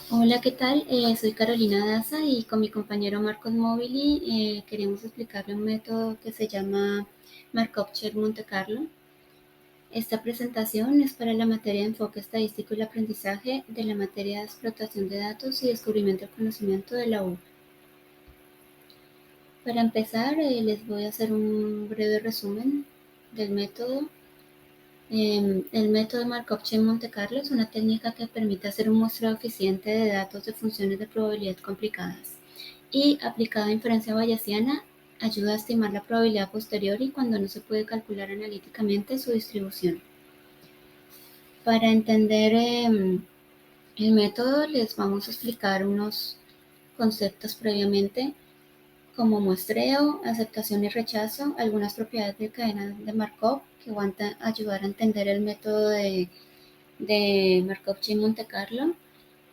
Hola, ¿qué tal? Soy Carolina Daza y con mi compañero Marcos Mobili queremos explicarle un método que se llama Markov-Chain Monte Carlo. Esta presentación es para la materia de enfoque estadístico y el aprendizaje de la materia de explotación de datos y descubrimiento del conocimiento de la U. Para empezar, les voy a hacer un breve resumen del método. El método de Markov-Chain Monte Carlo es una técnica que permite hacer un muestreo eficiente de datos de funciones de probabilidad complicadas y, aplicada a inferencia bayesiana, ayuda a estimar la probabilidad a posteriori cuando no se puede calcular analíticamente su distribución. Para entender el método les vamos a explicar unos conceptos previamente como muestreo, aceptación y rechazo, algunas propiedades de cadena de Markov que van a ayudar a entender el método de Markov-Chain Monte Carlo,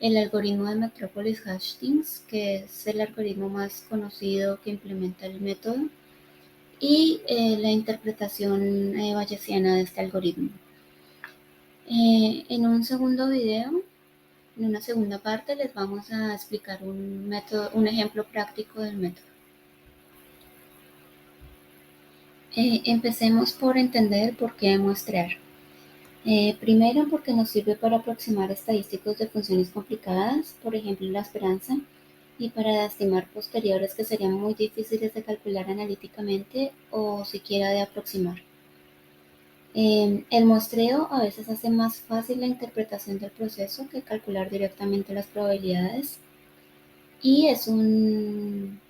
el algoritmo de Metropolis-Hastings, que es el algoritmo más conocido que implementa el método, y la interpretación bayesiana de este algoritmo. En un segundo video, en una segunda parte, les vamos a explicar un ejemplo práctico del método. Empecemos por entender por qué muestrear. Primero, porque nos sirve para aproximar estadísticos de funciones complicadas, por ejemplo la esperanza, y para estimar posteriores que serían muy difíciles de calcular analíticamente o siquiera de aproximar. El muestreo a veces hace más fácil la interpretación del proceso que calcular directamente las probabilidades, y es un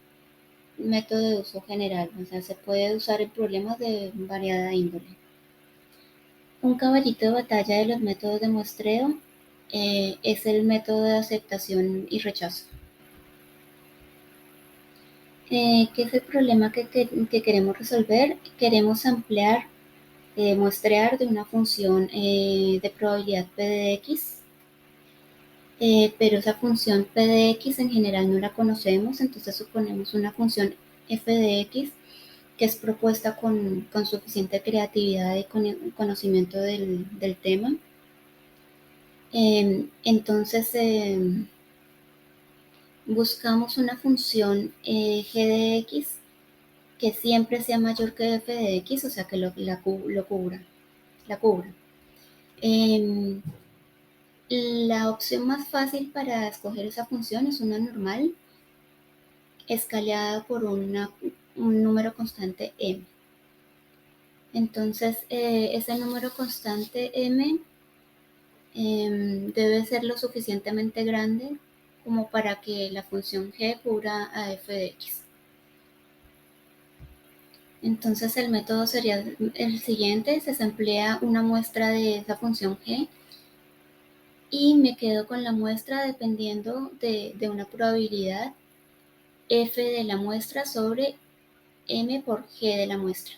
método de uso general, o sea, se puede usar en problemas de variada índole. Un caballito de batalla de los métodos de muestreo es el método de aceptación y rechazo. ¿Qué es el problema que queremos resolver? Queremos ampliar, muestrear de una función de probabilidad P de X, pero esa función P de X en general no la conocemos, entonces suponemos una función F de X que es propuesta con suficiente creatividad y conocimiento del tema. Entonces, buscamos una función g de x que siempre sea mayor que f de x, o sea, que lo cubra, la cubra. La opción más fácil para escoger esa función es una normal escalada por un número constante m. Entonces, ese número constante m debe ser lo suficientemente grande como para que la función g cubra a f de x. Entonces el método sería el siguiente: se emplea una muestra de esa función g y me quedo con la muestra dependiendo de una probabilidad f de la muestra sobre m por g de la muestra.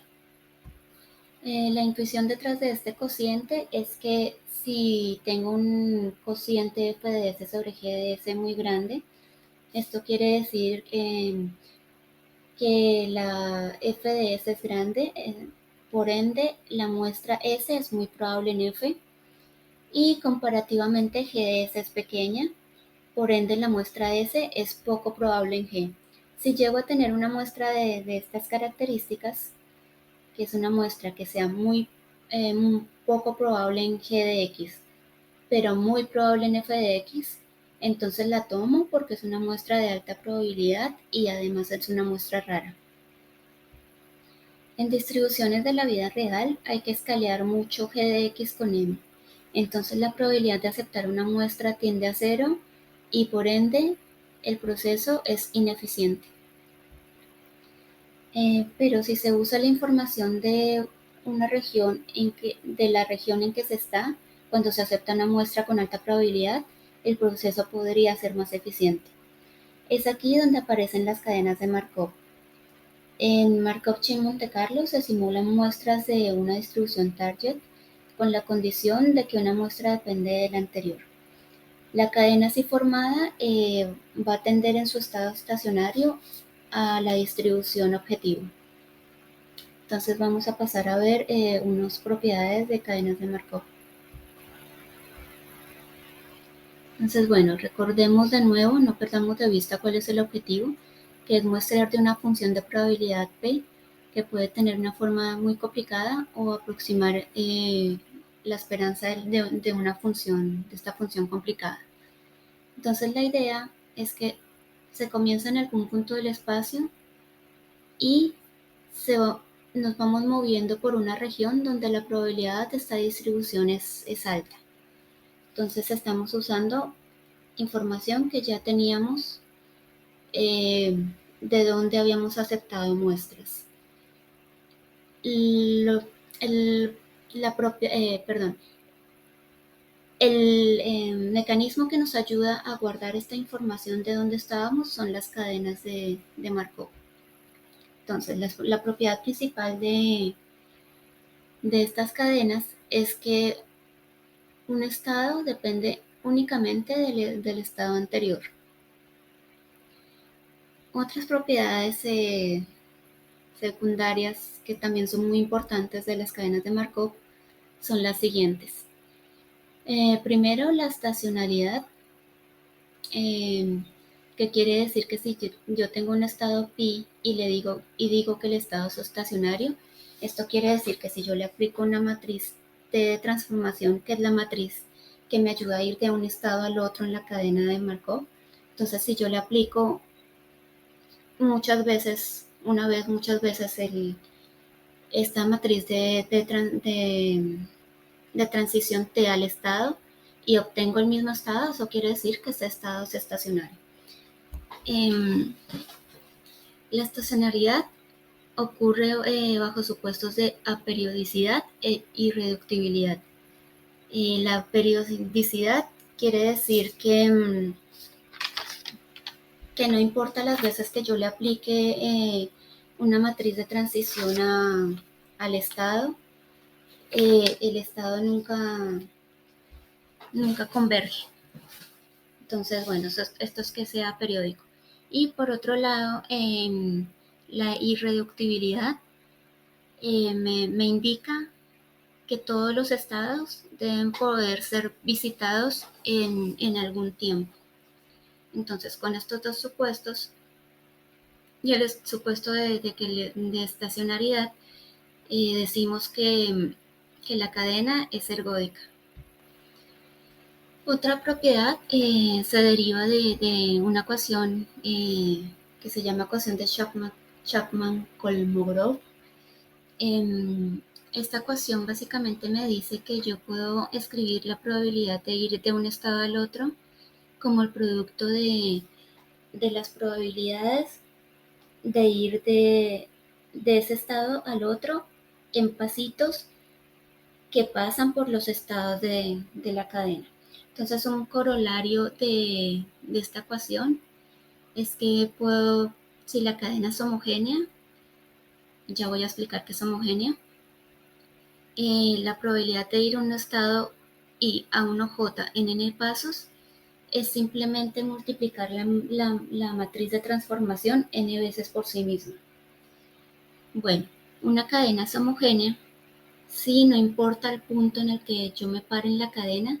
La intuición detrás de este cociente es que si tengo un cociente f de s sobre g de s muy grande, esto quiere decir que la f de s es grande, por ende la muestra s es muy probable en f, y comparativamente g de s es pequeña, por ende la muestra s es poco probable en g. Si llego a tener una muestra de estas características, que es una muestra que sea muy poco probable en g de x, pero muy probable en f de x, entonces la tomo porque es una muestra de alta probabilidad y además es una muestra rara. En distribuciones de la vida real hay que escalear mucho g de x con m. Entonces la probabilidad de aceptar una muestra tiende a 0 y por ende el proceso es ineficiente. Pero si se usa la información de una región de la región en que se está, cuando se acepta una muestra con alta probabilidad, el proceso podría ser más eficiente. Es aquí donde aparecen las cadenas de Markov. En Markov-Chain Monte Carlo se simulan muestras de una distribución target con la condición de que una muestra depende de la anterior. La cadena así formada va a tender en su estado estacionario a la distribución objetivo. Entonces vamos a pasar a ver unas propiedades de cadenas de Markov. Entonces, bueno, recordemos de nuevo, no perdamos de vista cuál es el objetivo, que es mostrar de una función de probabilidad P que puede tener una forma muy complicada o aproximar la esperanza de una función, de esta función complicada. Entonces la idea es que se comienza en algún punto del espacio y nos vamos moviendo por una región donde la probabilidad de esta distribución es alta. Entonces estamos usando información que ya teníamos de donde habíamos aceptado muestras. Lo, el, la propia, perdón, el mecanismo que nos ayuda a guardar esta información de dónde estábamos son las cadenas de Markov. Entonces, la propiedad principal de estas cadenas es que un estado depende únicamente del estado anterior. Otras propiedades secundarias que también son muy importantes de las cadenas de Markov son las siguientes. Primero, la estacionalidad, que quiere decir que si yo tengo un estado pi y digo que el estado es estacionario, esto quiere decir que si yo le aplico una matriz de transformación, que es la matriz que me ayuda a ir de un estado al otro en la cadena de Markov, entonces si yo le aplico muchas veces, muchas veces esta matriz de transición T al estado y obtengo el mismo estado, eso quiere decir que ese estado es estacionario. La estacionariedad ocurre bajo supuestos de aperiodicidad e irreductibilidad. La periodicidad quiere decir que no importa las veces que yo le aplique una matriz de transición al estado, el estado nunca converge. Entonces, bueno, esto es que sea periódico. Y por otro lado, la irreductibilidad me indica que todos los estados deben poder ser visitados en algún tiempo. Entonces, con estos dos supuestos, y el supuesto de estacionariedad, decimos que la cadena es ergódica. Otra propiedad se deriva de una ecuación que se llama ecuación de Chapman-Kolmogorov. Esta ecuación básicamente me dice que yo puedo escribir la probabilidad de ir de un estado al otro como el producto de las probabilidades de ir de ese estado al otro en pasitos que pasan por los estados de la cadena. Entonces, un corolario de esta ecuación es que si la cadena es homogénea, ya voy a explicar que es homogénea, la probabilidad de ir a un estado I a 1J en n pasos es simplemente multiplicar la matriz de transformación n veces por sí misma. Bueno, una cadena es homogénea si no importa el punto en el que yo me pare en la cadena,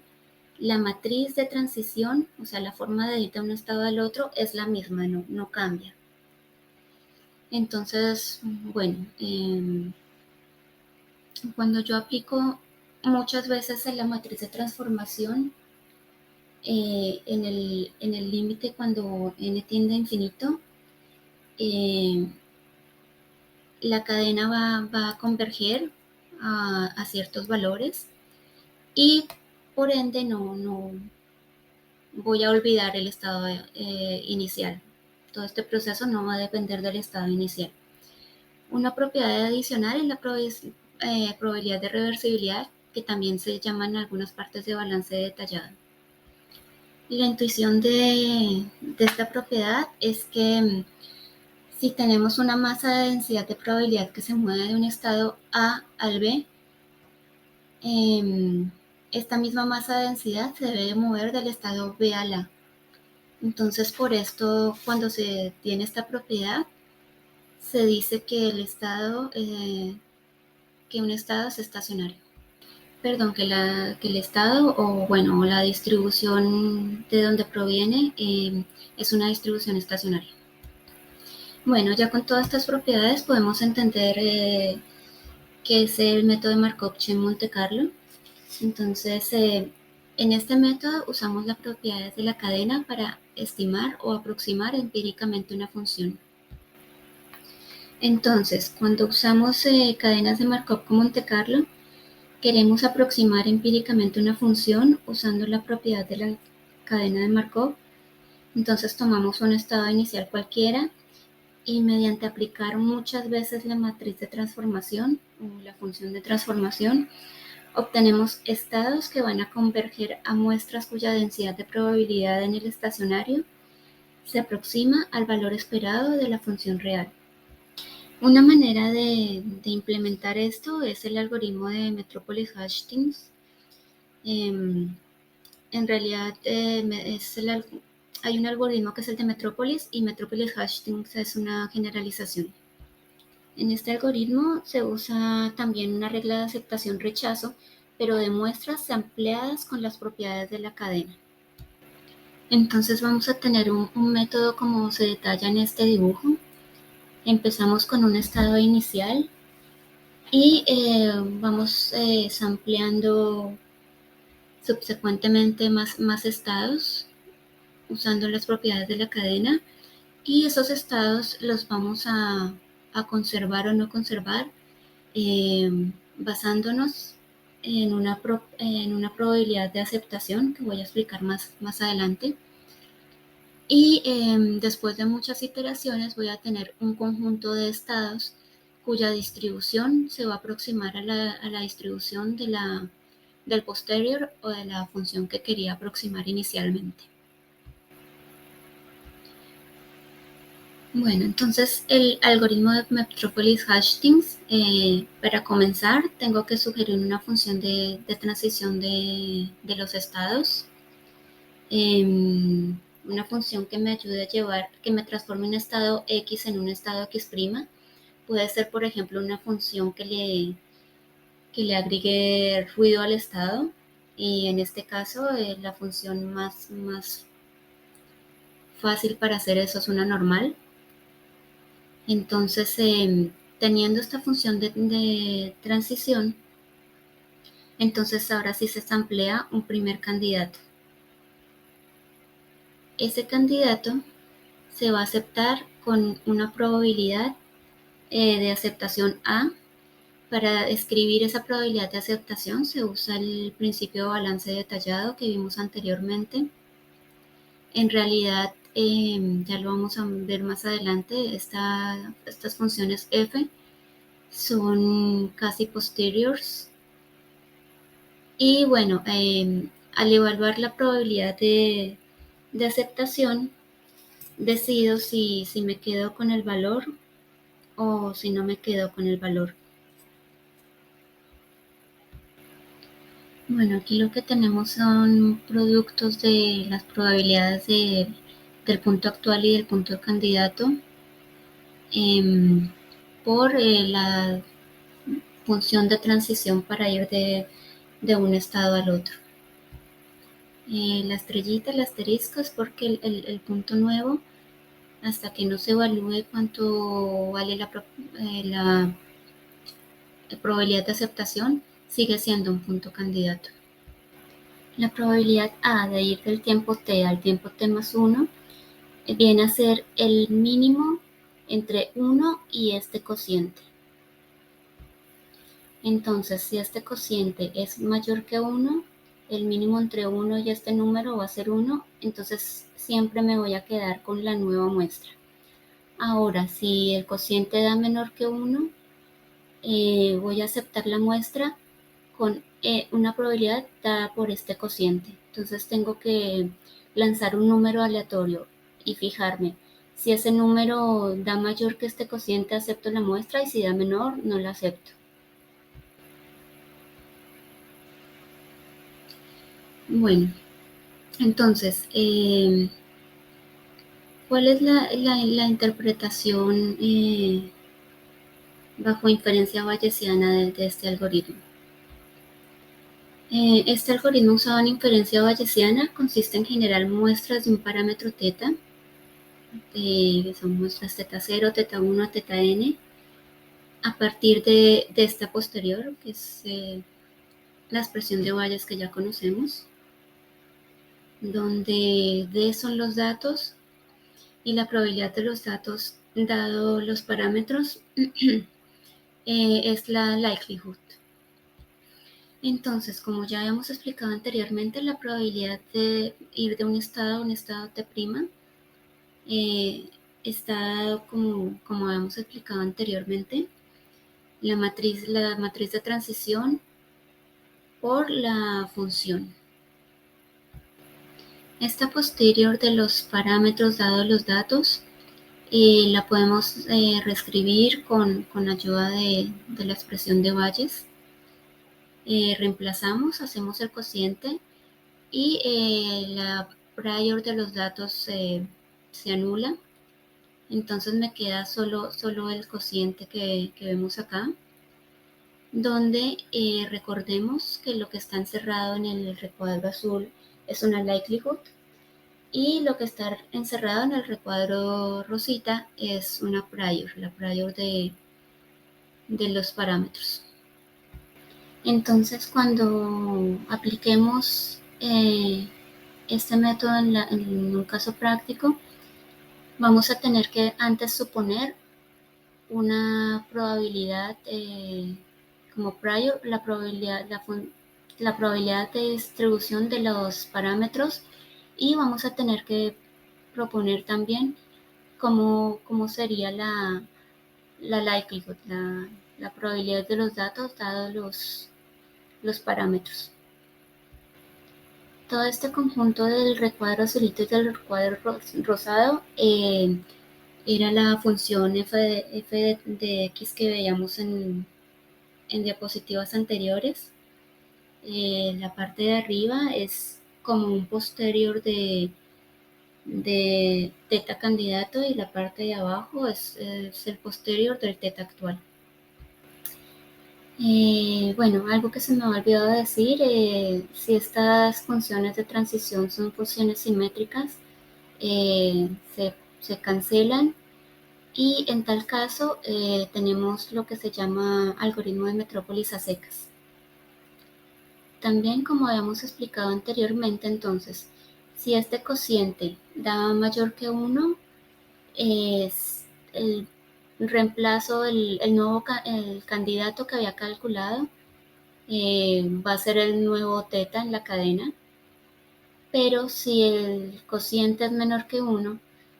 la matriz de transición, o sea, la forma de ir de un estado al otro es la misma, no cambia. Entonces, bueno, cuando yo aplico muchas veces en la matriz de transformación, en el límite cuando n tiende a infinito, la cadena va a converger a ciertos valores y por ende no voy a olvidar el estado inicial. Todo este proceso no va a depender del estado inicial. Una propiedad adicional es la probabilidad de reversibilidad, que también se llama en algunas partes de balance detallado. La intuición de esta propiedad es que si tenemos una masa de densidad de probabilidad que se mueve de un estado A al B, esta misma masa de densidad se debe mover del estado B al A. Entonces, por esto, cuando se tiene esta propiedad, se dice que un estado es estacionario. perdón, que el estado o bueno, la distribución de donde proviene es una distribución estacionaria. Bueno, ya con todas estas propiedades podemos entender qué es el método de Markov-Chain Monte Carlo. Entonces, en este método usamos las propiedades de la cadena para estimar o aproximar empíricamente una función. Entonces, cuando usamos cadenas de Markov con Monte Carlo, queremos aproximar empíricamente una función usando la propiedad de la cadena de Markov. Entonces tomamos un estado inicial cualquiera y mediante aplicar muchas veces la matriz de transformación o la función de transformación, obtenemos estados que van a converger a muestras cuya densidad de probabilidad en el estacionario se aproxima al valor esperado de la función real. Una manera de implementar esto es el algoritmo de Metropolis-Hastings. En realidad hay un algoritmo que es el de Metropolis y Metropolis-Hastings es una generalización. En este algoritmo se usa también una regla de aceptación-rechazo, pero de muestras ampliadas con las propiedades de la cadena. Entonces vamos a tener un método como se detalla en este dibujo. Empezamos con un estado inicial y vamos sampleando subsecuentemente más estados usando las propiedades de la cadena y esos estados los vamos a conservar o no conservar basándonos en una probabilidad de aceptación que voy a explicar más adelante. Y después de muchas iteraciones voy a tener un conjunto de estados cuya distribución se va a aproximar a la distribución del posterior o de la función que quería aproximar inicialmente. Bueno, entonces el algoritmo de Metropolis-Hastings, para comenzar, tengo que sugerir una función de transición de los estados. Una función que me ayude a que me transforme un estado X en un estado X'. Puede ser, por ejemplo, una función que le agregue ruido al estado. Y en este caso, la función más fácil para hacer eso es una normal. Entonces, teniendo esta función de transición, entonces ahora sí se samplea un primer candidato. Ese candidato se va a aceptar con una probabilidad de aceptación A. Para escribir esa probabilidad de aceptación se usa el principio de balance detallado que vimos anteriormente. En realidad, ya lo vamos a ver más adelante, estas funciones f son casi posteriors. Y bueno, al evaluar la probabilidad de aceptación, decido si me quedo con el valor o si no me quedo con el valor. Bueno, aquí lo que tenemos son productos de las probabilidades del punto actual y del punto candidato por la función de transición para ir de un estado al otro. La estrellita, el asterisco, es porque el punto nuevo, hasta que no se evalúe cuánto vale la probabilidad de aceptación, sigue siendo un punto candidato. La probabilidad A de ir del tiempo t al tiempo t más 1 viene a ser el mínimo entre 1 y este cociente. Entonces, si este cociente es mayor que 1, el mínimo entre 1 y este número va a ser 1, entonces siempre me voy a quedar con la nueva muestra. Ahora, si el cociente da menor que 1, voy a aceptar la muestra con una probabilidad dada por este cociente. Entonces tengo que lanzar un número aleatorio y fijarme. Si ese número da mayor que este cociente, acepto la muestra, y si da menor, no la acepto. Bueno, entonces, ¿cuál es la interpretación bajo inferencia bayesiana de este algoritmo? Este algoritmo usado en inferencia bayesiana consiste en generar muestras de un parámetro teta, que son muestras teta 0, teta 1, teta n, a partir de esta posterior, que es la expresión de Bayes que ya conocemos, donde D son los datos y la probabilidad de los datos dado los parámetros es la likelihood. Entonces, como ya hemos explicado anteriormente, la probabilidad de ir de un estado a un estado T' está, como hemos explicado anteriormente, la matriz de transición por la función. Esta posterior de los parámetros dados los datos la podemos reescribir con ayuda de la expresión de Bayes. Reemplazamos, hacemos el cociente y la prior de los datos se anula. Entonces me queda solo el cociente que vemos acá, donde recordemos que lo que está encerrado en el recuadro azul es una likelihood y lo que está encerrado en el recuadro rosita es una prior, la prior de los parámetros. Entonces, cuando apliquemos este método en un caso práctico, vamos a tener que antes suponer una probabilidad como prior, la probabilidad de distribución de los parámetros, y vamos a tener que proponer también cómo sería la likelihood, la probabilidad de los datos dados los parámetros. Todo este conjunto del recuadro azulito y del recuadro rosado era la función f de x que veíamos en diapositivas anteriores. La parte de arriba es como un posterior de teta candidato y la parte de abajo es el posterior del teta actual. Bueno, algo que se me ha olvidado decir, si estas funciones de transición son funciones simétricas, se cancelan, y en tal caso tenemos lo que se llama algoritmo de metrópolis a secas. También, como habíamos explicado anteriormente, entonces, si este cociente da mayor que 1, es el reemplazo, el candidato que había calculado va a ser el nuevo teta en la cadena. Pero si el cociente es menor que 1,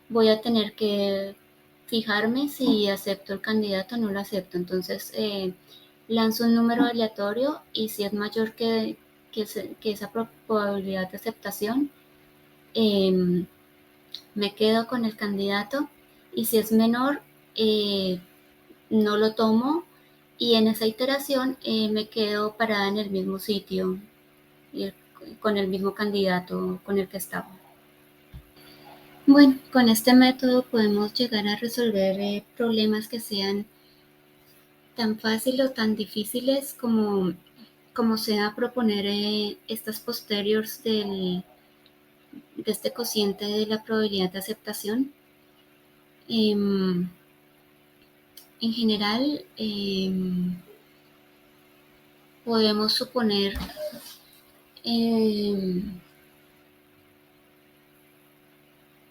voy a tener que fijarme si acepto el candidato o no lo acepto. Entonces lanzo un número aleatorio y si es mayor que esa probabilidad de aceptación, me quedo con el candidato, y si es menor, no lo tomo, y en esa iteración me quedo parada en el mismo sitio y con el mismo candidato con el que estaba. Bueno, con este método podemos llegar a resolver problemas que sean tan fáciles o tan difíciles como sea proponer estas posteriors de este cociente de la probabilidad de aceptación. En general, podemos suponer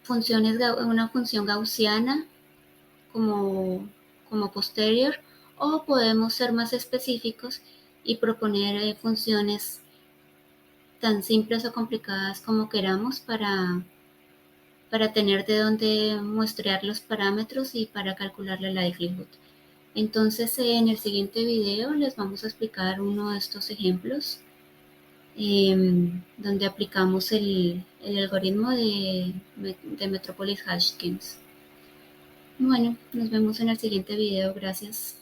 una función gaussiana como posterior, o podemos ser más específicos y proponer funciones tan simples o complicadas como queramos para tener de dónde muestrear los parámetros y para calcular la likelihood. Entonces, en el siguiente video les vamos a explicar uno de estos ejemplos donde aplicamos el algoritmo de Metropolis Hashkins. Bueno, nos vemos en el siguiente video. Gracias.